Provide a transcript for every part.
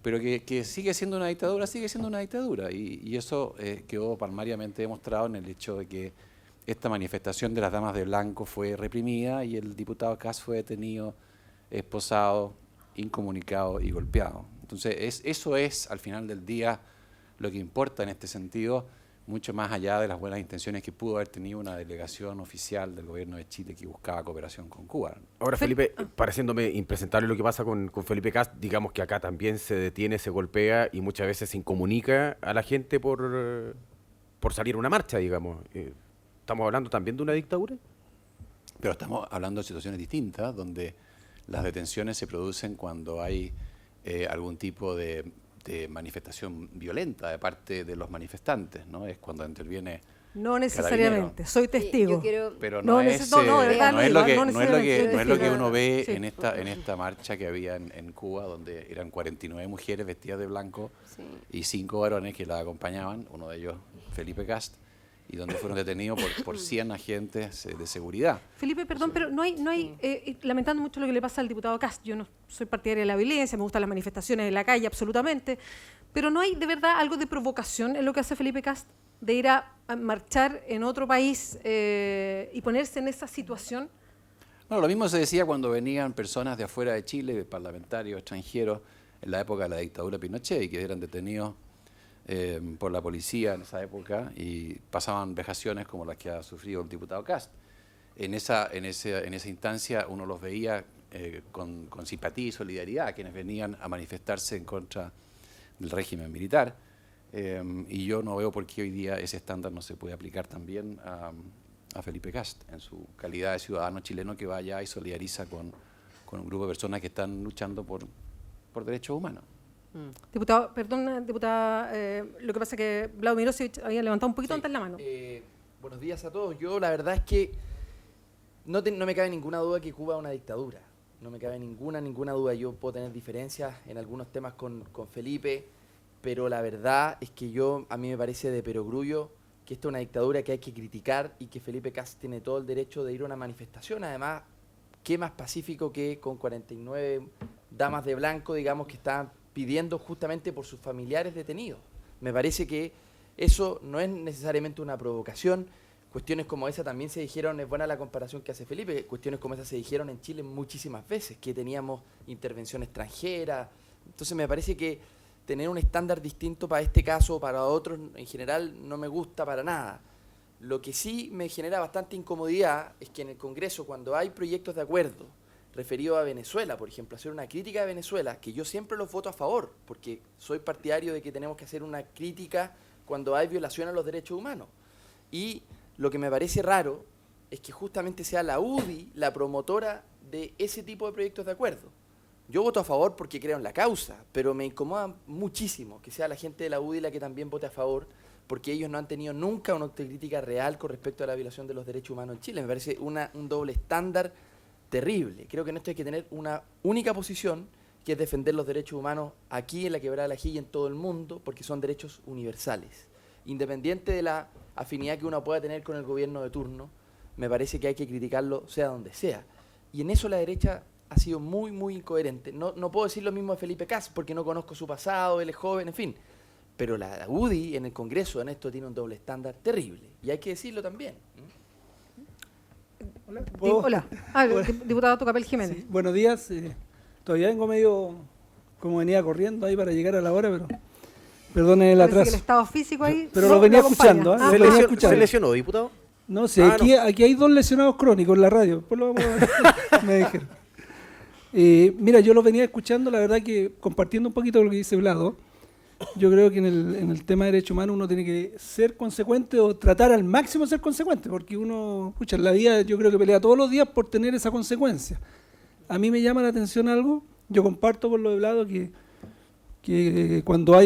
pero que sigue siendo una dictadura, sigue siendo una dictadura. Y eso quedó palmariamente demostrado en el hecho de que esta manifestación de las damas de blanco fue reprimida y el diputado Kast fue detenido, esposado, incomunicado y golpeado. Entonces, eso es, al final del día, lo que importa en este sentido, mucho más allá de las buenas intenciones que pudo haber tenido una delegación oficial del gobierno de Chile que buscaba cooperación con Cuba. Ahora, Felipe, pareciéndome impresentable lo que pasa con Felipe Kast, digamos que acá también se detiene, se golpea y muchas veces se incomunica a la gente por salir a una marcha, digamos. ¿Estamos hablando también de una dictadura? Pero estamos hablando de situaciones distintas, donde las detenciones se producen cuando hay algún tipo de manifestación violenta de parte de los manifestantes, ¿no? Es cuando interviene. No necesariamente, soy testigo. Pero no es lo que uno ve sí. en esta marcha que había en Cuba, donde eran 49 mujeres vestidas de blanco y 5 varones que la acompañaban, uno de ellos Felipe Kast, y donde fueron detenidos por 100 agentes de seguridad. Felipe, perdón, pero no hay lamentando mucho lo que le pasa al diputado Kast, yo no soy partidaria de la violencia, me gustan las manifestaciones en la calle, absolutamente, pero ¿no hay de verdad algo de provocación en lo que hace Felipe Kast, de ir a marchar en otro país y ponerse en esa situación? Bueno, lo mismo se decía cuando venían personas de afuera de Chile, parlamentarios extranjeros, en la época de la dictadura Pinochet, y que eran detenidos por la policía en esa época y pasaban vejaciones como las que ha sufrido el diputado Kast. En esa instancia uno los veía con simpatía y solidaridad, quienes venían a manifestarse en contra del régimen militar. Y yo no veo por qué hoy día ese estándar no se puede aplicar también a Felipe Kast, en su calidad de ciudadano chileno que vaya y solidariza con un grupo de personas que están luchando por derechos humanos. Diputado, perdón, diputada, lo que pasa es que Vlado Mirosevich había levantado un poquito antes la mano. Buenos días a todos. Yo la verdad es que no me cabe ninguna duda que Cuba es una dictadura. No me cabe ninguna duda. Yo puedo tener diferencias en algunos temas con Felipe, pero la verdad es que a mí me parece de perogrullo que esta es una dictadura que hay que criticar y que Felipe Kast tiene todo el derecho de ir a una manifestación. Además, qué más pacífico que con 49 damas de blanco, digamos, que estaban pidiendo justamente por sus familiares detenidos. Me parece que eso no es necesariamente una provocación. Cuestiones como esa también se dijeron, es buena la comparación que hace Felipe, cuestiones como esa se dijeron en Chile muchísimas veces, que teníamos intervención extranjera. Entonces me parece que tener un estándar distinto para este caso o para otros en general no me gusta para nada. Lo que sí me genera bastante incomodidad es que en el Congreso, cuando hay proyectos de acuerdo referido a Venezuela, por ejemplo, hacer una crítica de Venezuela, que yo siempre los voto a favor, porque soy partidario de que tenemos que hacer una crítica cuando hay violación a los derechos humanos. Y lo que me parece raro es que justamente sea la UDI la promotora de ese tipo de proyectos de acuerdo. Yo voto a favor porque creo en la causa, pero me incomoda muchísimo que sea la gente de la UDI la que también vote a favor, porque ellos no han tenido nunca una autocrítica real con respecto a la violación de los derechos humanos en Chile. Me parece un doble estándar terrible. Creo que en esto hay que tener una única posición, que es defender los derechos humanos aquí en la Quebrada de la Ají y en todo el mundo, porque son derechos universales. Independiente de la afinidad que uno pueda tener con el gobierno de turno, me parece que hay que criticarlo sea donde sea. Y en eso la derecha ha sido muy incoherente. No puedo decir lo mismo de Felipe Kast, porque no conozco su pasado, él es joven, en fin. Pero la UDI en el Congreso en esto tiene un doble estándar terrible. Y hay que decirlo también. Hola. Diputado Tucapel Jiménez. Sí, buenos días. Todavía vengo medio como venía corriendo ahí para llegar a la hora, pero perdonen el Parece atraso. que el estado físico ahí Pero lo venía acompaña. escuchando. ¿Se lesionó, diputado? No sé, aquí hay 2 lesionados crónicos en la radio. Después lo vamos a ver. Me dijeron. Mira, yo lo venía escuchando, la verdad que compartiendo un poquito lo que dice Vlado, yo creo que en el tema de derechos humanos uno tiene que ser consecuente o tratar al máximo de ser consecuente, porque uno, escucha, en la vida yo creo que pelea todos los días por tener esa consecuencia. A mí me llama la atención algo, yo comparto con lo de Vlado que cuando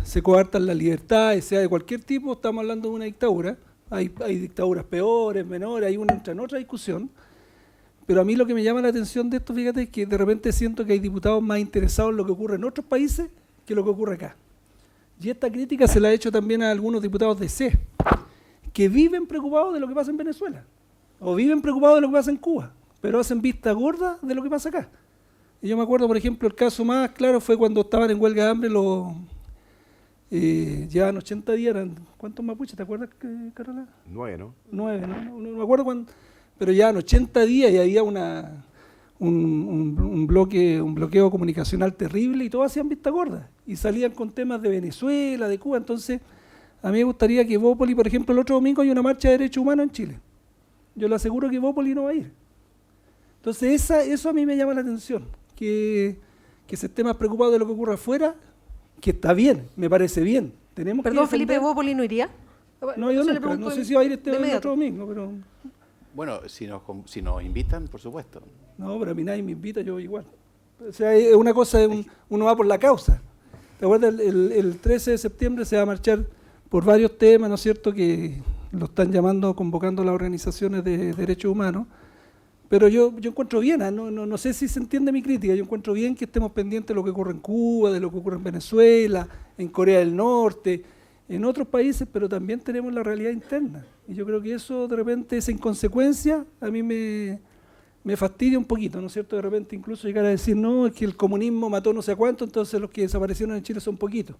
se coartan la libertad, sea de cualquier tipo, estamos hablando de una dictadura. Hay dictaduras peores, menores, entra en otra discusión. Pero a mí lo que me llama la atención de esto, fíjate, es que de repente siento que hay diputados más interesados en lo que ocurre en otros países que lo que ocurre acá. Y esta crítica se la ha hecho también a algunos diputados de C, que viven preocupados de lo que pasa en Venezuela, o viven preocupados de lo que pasa en Cuba, pero hacen vista gorda de lo que pasa acá. Y yo me acuerdo, por ejemplo, el caso más claro fue cuando estaban en huelga de hambre llevaban 80 días, ¿cuántos mapuches? ¿Te acuerdas, Carola? 9, ¿no? 9, no me acuerdo cuándo, pero llevaban 80 días y había un bloqueo comunicacional terrible y todos hacían vista gorda y salían con temas de Venezuela, de Cuba. Entonces, a mí me gustaría que Bópoli, por ejemplo, el otro domingo hay una marcha de derechos humanos en Chile. Yo le aseguro que Bópoli no va a ir. Entonces, eso a mí me llama la atención, que se esté más preocupado de lo que ocurre afuera, que está bien, me parece bien. Tenemos Perdón, que Felipe, ¿Bópoli no iría? No, yo Se le nunca, pregunto no sé si va a ir de este inmediato. otro domingo, pero... Bueno, si nos invitan, por supuesto. No, pero a mí nadie me invita, yo voy igual. O sea, es una cosa, uno va por la causa. ¿Te acuerdas? El 13 de septiembre se va a marchar por varios temas, ¿no es cierto?, que lo están convocando las organizaciones de derechos humanos. Pero yo encuentro bien, no sé si se entiende mi crítica, yo encuentro bien que estemos pendientes de lo que ocurre en Cuba, de lo que ocurre en Venezuela, en Corea del Norte, en otros países, pero también tenemos la realidad interna. Y yo creo que eso, de repente, esa inconsecuencia, a mí me fastidia un poquito, ¿no es cierto? De repente incluso llegar a decir, no, es que el comunismo mató no sé a cuánto, entonces los que desaparecieron en Chile son poquitos.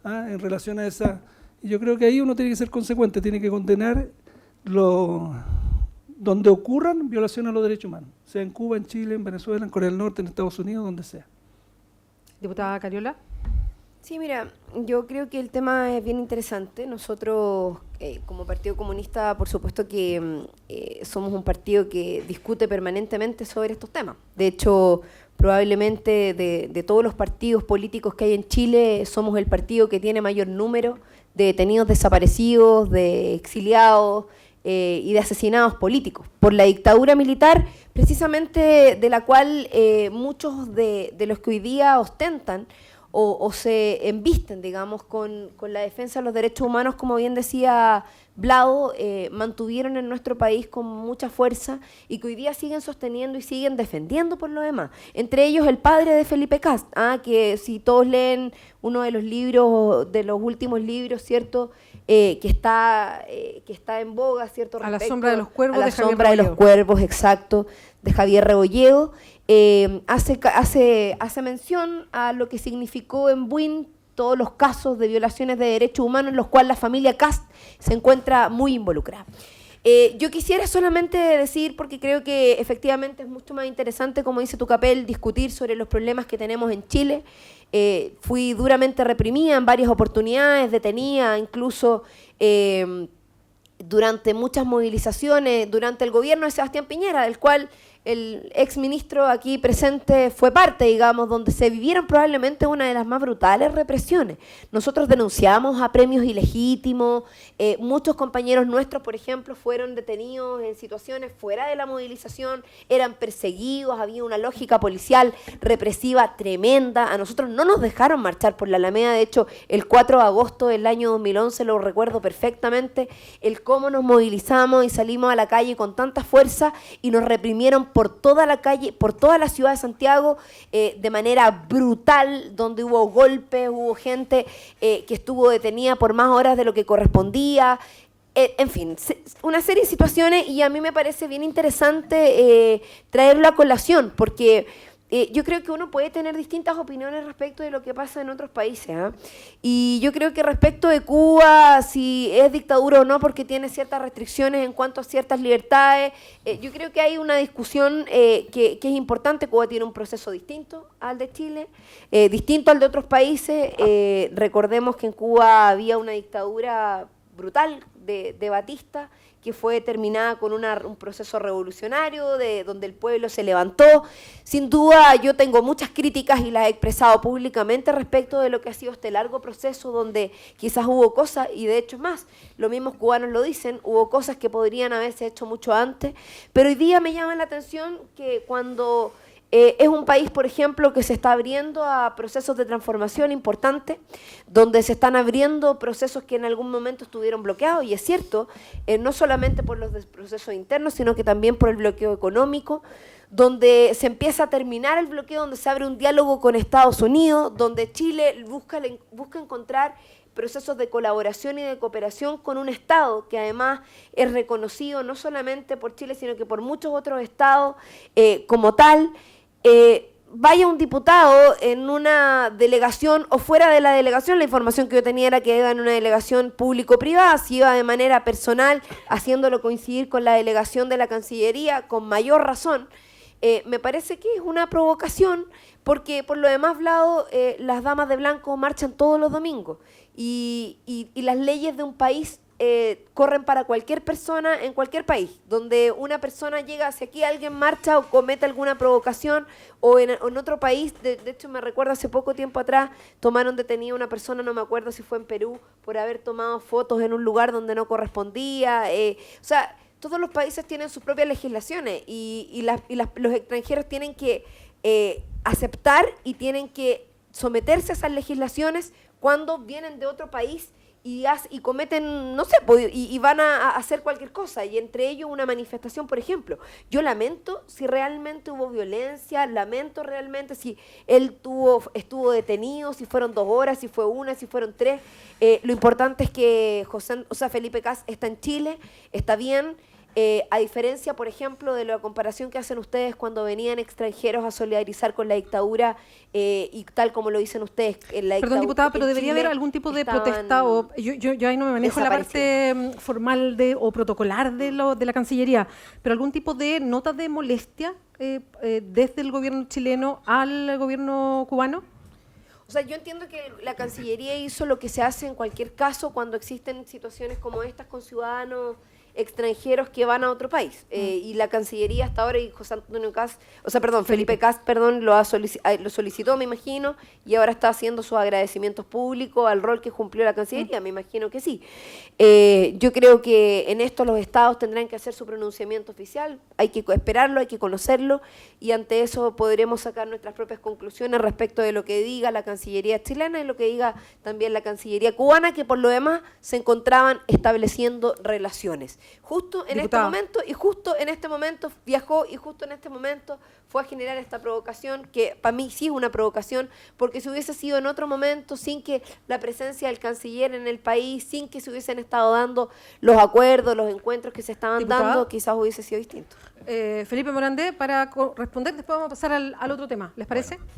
En relación a esa... Y yo creo que ahí uno tiene que ser consecuente, tiene que condenar donde ocurran violaciones a los derechos humanos, sea en Cuba, en Chile, en Venezuela, en Corea del Norte, en Estados Unidos, donde sea. Diputada Cariola. Sí, mira, yo creo que el tema es bien interesante. Nosotros, como Partido Comunista, por supuesto que somos un partido que discute permanentemente sobre estos temas. De hecho, probablemente de todos los partidos políticos que hay en Chile, somos el partido que tiene mayor número de detenidos desaparecidos, de exiliados, y de asesinados políticos por la dictadura militar, precisamente de la cual muchos de los que hoy día ostentan o se embisten, digamos, con la defensa de los derechos humanos, como bien decía Vlado, mantuvieron en nuestro país con mucha fuerza y que hoy día siguen sosteniendo y siguen defendiendo por lo demás. Entre ellos el padre de Felipe Kast, que si todos leen uno de los libros, de los últimos libros, ¿cierto?, que está en boga, ¿cierto? A la sombra de los cuervos, a la de Javier sombra de los Rebolledo. cuervos, exacto, de Javier Rebolledo, hace mención a lo que significó en Buin todos los casos de violaciones de derechos humanos en los cuales la familia Kast se encuentra muy involucrada. Yo quisiera solamente decir, porque creo que efectivamente es mucho más interesante, como dice Tucapel, discutir sobre los problemas que tenemos en Chile. Fui duramente reprimida en varias oportunidades, detenida incluso durante muchas movilizaciones, durante el gobierno de Sebastián Piñera, del cual el exministro aquí presente fue parte, digamos, donde se vivieron probablemente una de las más brutales represiones. Nosotros denunciamos a premios ilegítimos, muchos compañeros nuestros, por ejemplo, fueron detenidos en situaciones fuera de la movilización, eran perseguidos, había una lógica policial represiva tremenda. A nosotros no nos dejaron marchar por la Alameda, de hecho, el 4 de agosto del año 2011, lo recuerdo perfectamente, el cómo nos movilizamos y salimos a la calle con tanta fuerza y nos reprimieron por toda la calle, por toda la ciudad de Santiago, de manera brutal, donde hubo golpes, hubo gente que estuvo detenida por más horas de lo que correspondía. En fin, una serie de situaciones, y a mí me parece bien interesante traerlo a colación, porque yo creo que uno puede tener distintas opiniones respecto de lo que pasa en otros países. Y yo creo que respecto de Cuba, si es dictadura o no, porque tiene ciertas restricciones en cuanto a ciertas libertades, yo creo que hay una discusión que es importante. Cuba tiene un proceso distinto al de Chile, distinto al de otros países. Recordemos que en Cuba había una dictadura brutal de Batista, que fue terminada con un proceso revolucionario donde el pueblo se levantó. Sin duda, yo tengo muchas críticas y las he expresado públicamente respecto de lo que ha sido este largo proceso, donde quizás hubo cosas, y de hecho es más, los mismos cubanos lo dicen, hubo cosas que podrían haberse hecho mucho antes, pero hoy día me llama la atención que cuando es un país, por ejemplo, que se está abriendo a procesos de transformación importantes, donde se están abriendo procesos que en algún momento estuvieron bloqueados, y es cierto, no solamente por los procesos internos, sino que también por el bloqueo económico, donde se empieza a terminar el bloqueo, donde se abre un diálogo con Estados Unidos, donde Chile busca encontrar procesos de colaboración y de cooperación con un Estado que además es reconocido no solamente por Chile, sino que por muchos otros Estados como tal. vaya un diputado en una delegación o fuera de la delegación. La información que yo tenía era que iba en una delegación público-privada, si iba de manera personal, haciéndolo coincidir con la delegación de la Cancillería, con mayor razón. Me parece que es una provocación, porque por lo demás, Vlado, las damas de blanco marchan todos los domingos y las leyes de un país corren para cualquier persona en cualquier país. Donde una persona llega, si aquí alguien marcha o comete alguna provocación, o en otro país, de hecho me recuerdo hace poco tiempo atrás, tomaron detenida una persona, no me acuerdo si fue en Perú, por haber tomado fotos en un lugar donde no correspondía. O sea, todos los países tienen sus propias legislaciones y los extranjeros tienen que aceptar y tienen que someterse a esas legislaciones cuando vienen de otro país y cometen, no sé, y van a hacer cualquier cosa, y entre ellos una manifestación, por ejemplo. Yo lamento si realmente hubo violencia, lamento realmente si él estuvo detenido, si fueron 2 horas, si fue 1, si fueron 3. Lo importante es que Felipe Cas está en Chile, está bien. A diferencia, por ejemplo, de la comparación que hacen ustedes cuando venían extranjeros a solidarizar con la dictadura, y tal como lo dicen ustedes, en la Perdón, diputada, pero debería haber algún tipo de protesta, o yo ahí no me manejo en la parte formal o protocolar de la Cancillería, pero algún tipo de nota de molestia desde el gobierno chileno al gobierno cubano. O sea, yo entiendo que la Cancillería hizo lo que se hace en cualquier caso cuando existen situaciones como estas con ciudadanos extranjeros que van a otro país. Y la Cancillería hasta ahora, y Felipe Cas, lo solicitó, me imagino, y ahora está haciendo sus agradecimientos públicos al rol que cumplió la Cancillería, me imagino que sí. Yo creo que en esto los estados tendrán que hacer su pronunciamiento oficial, hay que esperarlo, hay que conocerlo, y ante eso podremos sacar nuestras propias conclusiones respecto de lo que diga la Cancillería chilena y lo que diga también la Cancillería cubana, que por lo demás se encontraban estableciendo relaciones. Justo en este momento viajó, y justo en este momento fue a generar esta provocación, que para mí sí es una provocación, porque si hubiese sido en otro momento, sin que la presencia del canciller en el país, sin que se hubiesen estado dando los acuerdos, los encuentros que se estaban dando, quizás hubiese sido distinto. Felipe Morandé, para responder, después vamos a pasar al otro tema. ¿Les parece? Bueno.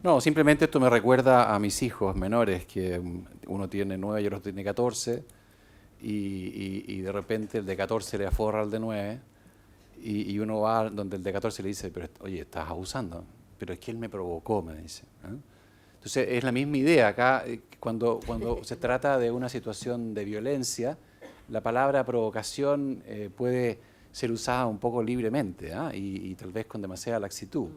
No, simplemente esto me recuerda a mis hijos menores, que uno tiene 9 y otro tiene 14, y de repente el de 14 le aforra al de 9, y uno va donde el de 14 le dice, pero oye, estás abusando, pero es que él me provocó, me dice. Entonces es la misma idea acá, cuando se trata de una situación de violencia, la palabra provocación puede ser usada un poco libremente, y tal vez con demasiada laxitud.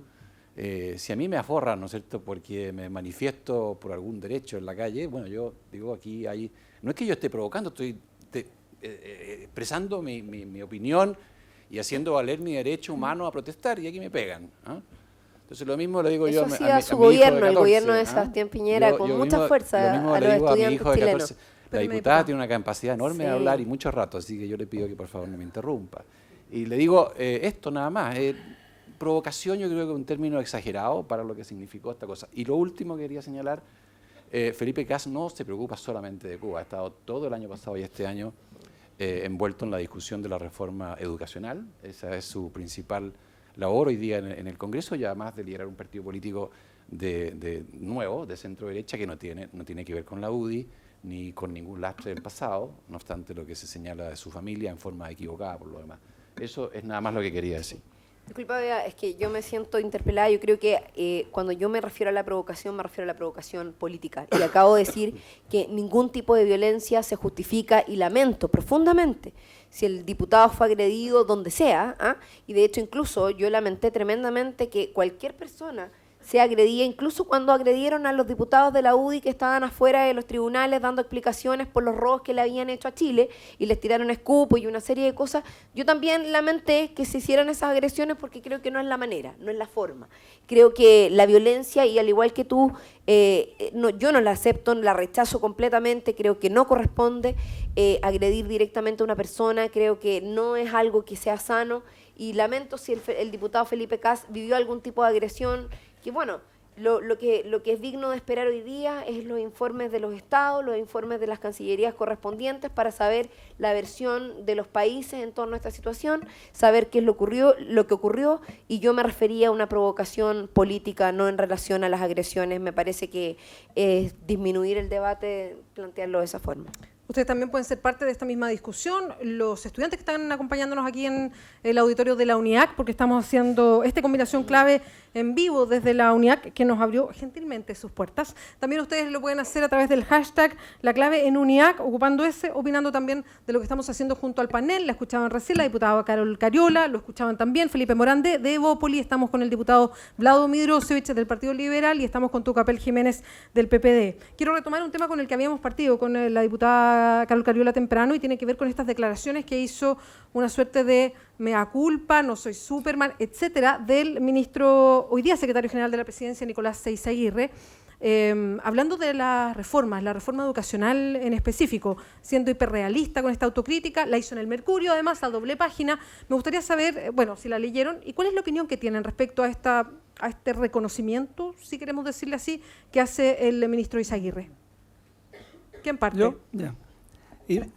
Si a mí me aforran, ¿no es cierto?, porque me manifiesto por algún derecho en la calle, bueno, yo digo aquí hay, no es que yo esté provocando, estoy expresando mi opinión y haciendo valer mi derecho humano a protestar, y aquí me pegan. Entonces lo mismo le digo eso yo a mi su hijo de 14, el gobierno de Sebastián Piñera, con mucha fuerza lo mismo a le los digo a mi estudiantes hijo de 14. chilenos. La diputada tiene una capacidad enorme de Sí. hablar y mucho rato, así que yo le pido que por favor no me interrumpa. Y le digo esto nada más. Provocación yo creo que es un término exagerado para lo que significó esta cosa. Y lo último que quería señalar, Felipe Cas no se preocupa solamente de Cuba, ha estado todo el año pasado y este año envuelto en la discusión de la reforma educacional. Esa es su principal labor hoy día en el Congreso, y además de liderar un partido político nuevo, de centro-derecha, que no tiene que ver con la UDI ni con ningún lastre del pasado, no obstante lo que se señala de su familia en forma equivocada por lo demás. Eso es nada más lo que quería decir. Disculpa, Bea, es que yo me siento interpelada. Yo creo que cuando yo me refiero a la provocación, me refiero a la provocación política. Y acabo de decir que ningún tipo de violencia se justifica, y lamento profundamente si el diputado fue agredido donde sea, y de hecho incluso yo lamenté tremendamente que cualquier persona se agredía, incluso cuando agredieron a los diputados de la UDI que estaban afuera de los tribunales dando explicaciones por los robos que le habían hecho a Chile, y les tiraron escupos y una serie de cosas. Yo también lamenté que se hicieran esas agresiones, porque creo que no es la manera, no es la forma. Creo que la violencia, y al igual que tú, yo no la acepto, la rechazo completamente, creo que no corresponde agredir directamente a una persona, creo que no es algo que sea sano, y lamento si el diputado Felipe Cas vivió algún tipo de agresión, que bueno, Lo que es digno de esperar hoy día es los informes de los estados, los informes de las cancillerías correspondientes para saber la versión de los países en torno a esta situación, saber qué es lo que ocurrió, y yo me refería a una provocación política, no en relación a las agresiones. Me parece que es disminuir el debate plantearlo de esa forma. Ustedes también pueden ser parte de esta misma discusión, los estudiantes que están acompañándonos aquí en el auditorio de la UNIAC, porque estamos haciendo esta combinación clave en vivo desde la UNIAC, que nos abrió gentilmente sus puertas. También ustedes lo pueden hacer a través del hashtag La Clave en UNIAC, ocupando ese, opinando también de lo que estamos haciendo junto al panel. La escuchaban recién la diputada Carol Cariola, lo escuchaban también Felipe Morán de Evópoli, estamos con el diputado Vlado Midrosevich del Partido Liberal y estamos con Tucapel Jiménez del PPD. Quiero retomar un tema con el que habíamos partido con la diputada Carol Cariola temprano, y tiene que ver con estas declaraciones que hizo una suerte de mea culpa, no soy Superman, etcétera, del ministro, hoy día secretario general de la Presidencia, Nicolás Seizaguirre, hablando de las reformas, la reforma educacional en específico, siendo hiperrealista con esta autocrítica. La hizo en el Mercurio, además, a doble página. Me gustaría saber, bueno, si la leyeron, y cuál es la opinión que tienen respecto a este reconocimiento, si queremos decirle así, que hace el ministro Izaguirre. ¿Quién parte? ¿Yo? Ya.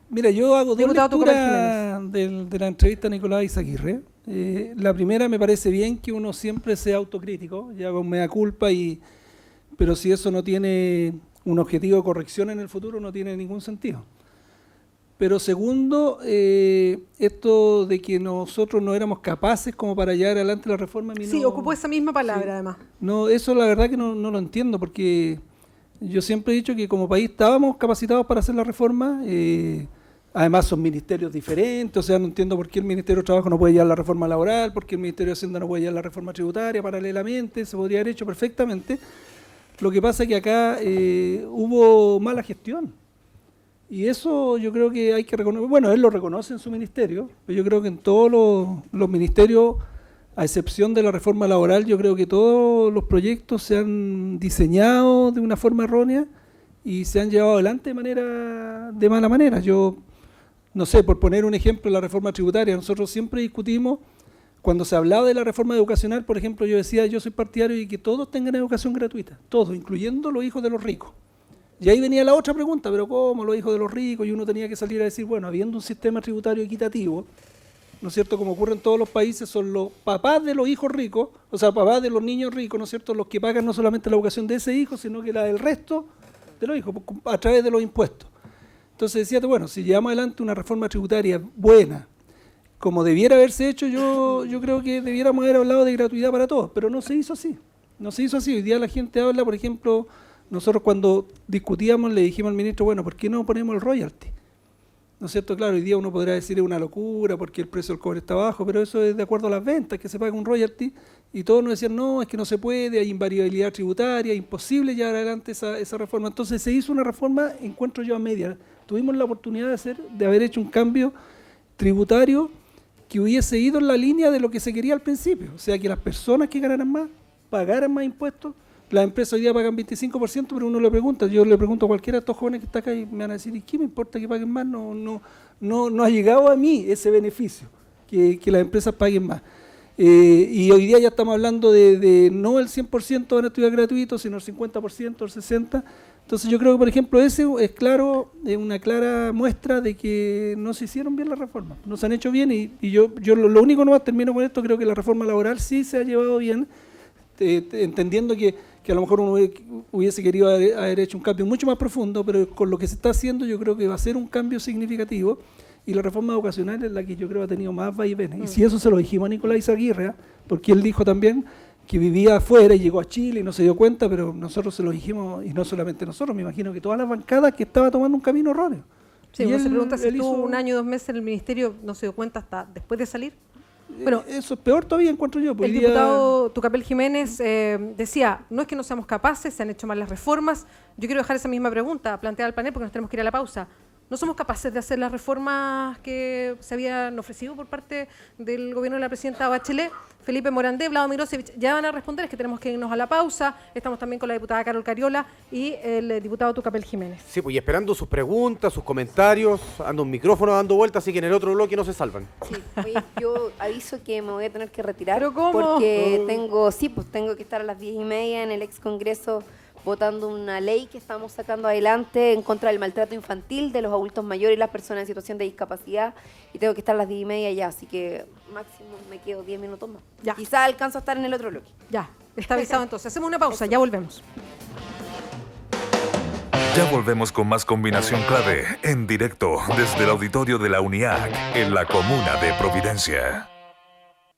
Mira, yo hago dos lecturas de la entrevista a Nicolás Izaguirre. La primera, me parece bien que uno siempre sea autocrítico, ya con mea culpa, pero si eso no tiene un objetivo de corrección en el futuro, no tiene ningún sentido. Pero segundo, esto de que nosotros no éramos capaces como para llevar adelante la reforma. Sí, ocupó esa misma palabra, sí, además. No, eso la verdad que no lo entiendo, porque yo siempre he dicho que como país estábamos capacitados para hacer la reforma. Además son ministerios diferentes, o sea, no entiendo por qué el Ministerio de Trabajo no puede llevar la reforma laboral, por qué el Ministerio de Hacienda no puede llevar la reforma tributaria paralelamente, se podría haber hecho perfectamente. Lo que pasa es que acá hubo mala gestión, y eso yo creo que hay que reconocer. Bueno, él lo reconoce en su ministerio, pero yo creo que en todos los ministerios, a excepción de la reforma laboral, yo creo que todos los proyectos se han diseñado de una forma errónea y se han llevado adelante de mala manera. Yo no sé, por poner un ejemplo, la reforma tributaria, nosotros siempre discutimos, cuando se hablaba de la reforma educacional, por ejemplo, yo decía, yo soy partidario de que todos tengan educación gratuita, todos, incluyendo los hijos de los ricos. Y ahí venía la otra pregunta, pero ¿cómo los hijos de los ricos? Y uno tenía que salir a decir, bueno, habiendo un sistema tributario equitativo, ¿no es cierto?, como ocurre en todos los países, son los papás de los hijos ricos, o sea, papás de los niños ricos, ¿no es cierto?, los que pagan no solamente la educación de ese hijo, sino que la del resto de los hijos, a través de los impuestos. Entonces decía, bueno, si llevamos adelante una reforma tributaria buena, como debiera haberse hecho, yo creo que debiéramos haber hablado de gratuidad para todos, pero no se hizo así. No se hizo así. Hoy día la gente habla, por ejemplo, nosotros cuando discutíamos le dijimos al ministro, bueno, ¿por qué no ponemos el royalty? ¿No es cierto? Claro, hoy día uno podrá decir es una locura porque el precio del cobre está bajo, pero eso es de acuerdo a las ventas, que se paga un royalty, y todos nos decían, no, es que no se puede, hay invariabilidad tributaria, imposible llevar adelante esa reforma. Entonces se hizo una reforma, encuentro yo, a media. Tuvimos la oportunidad de haber hecho un cambio tributario que hubiese ido en la línea de lo que se quería al principio, o sea, que las personas que ganaran más, pagaran más impuestos. Las empresas hoy día pagan 25%, pero uno le pregunta, yo le pregunto a cualquiera de estos jóvenes que está acá y me van a decir, ¿y qué me importa que paguen más? No ha llegado a mí ese beneficio, que las empresas paguen más. Y hoy día ya estamos hablando de no el 100% van a estudiar gratuito, sino el 50%, el 60%. Entonces yo creo que, por ejemplo, ese es claro, una clara muestra de que no se hicieron bien las reformas, no se han hecho bien, y yo lo único, nomás termino con esto, creo que la reforma laboral sí se ha llevado bien, entendiendo que a lo mejor uno hubiese querido haber hecho un cambio mucho más profundo, pero con lo que se está haciendo yo creo que va a ser un cambio significativo, y la reforma educacional es la que yo creo ha tenido más vaivenes. Y si eso se lo dijimos a Nicolás Izaguirre, porque él dijo también que vivía afuera y llegó a Chile y no se dio cuenta, pero nosotros se lo dijimos, y no solamente nosotros, me imagino que todas las bancadas, que estaba tomando un camino erróneo. Sí, uno se pregunta si estuvo un año, 2 meses en el ministerio, no se dio cuenta hasta después de salir. Bueno, eso es peor todavía, encuentro yo. El diputado Tucapel Jiménez decía, no es que no seamos capaces, se han hecho mal las reformas. Yo quiero dejar esa misma pregunta planteada al panel porque nos tenemos que ir a la pausa. no somos capaces de hacer las reformas que se habían ofrecido por parte del gobierno de la presidenta Bachelet. Felipe Morandé, Vlado Mirosevich, ya van a responder, es que tenemos que irnos a la pausa. Estamos también con la diputada Carol Cariola y el diputado Tucapel Jiménez. Sí, pues y esperando sus preguntas, sus comentarios, anda un micrófono dando vueltas, así que en el otro bloque no se salvan. Sí, oye, yo aviso que me voy a tener que retirar. ¿Pero cómo? Porque tengo que estar a las 10:30 en el ex Congreso votando una ley que estamos sacando adelante en contra del maltrato infantil de los adultos mayores y las personas en situación de discapacidad, y tengo que estar a las 10:30 ya, así que máximo me quedo 10 minutos más. Ya. Quizá alcanzo a estar en el otro bloque. Ya, está avisado entonces. Hacemos una pausa, ya volvemos. Ya volvemos con más Combinación Clave en directo desde el auditorio de la UNIAC en la comuna de Providencia.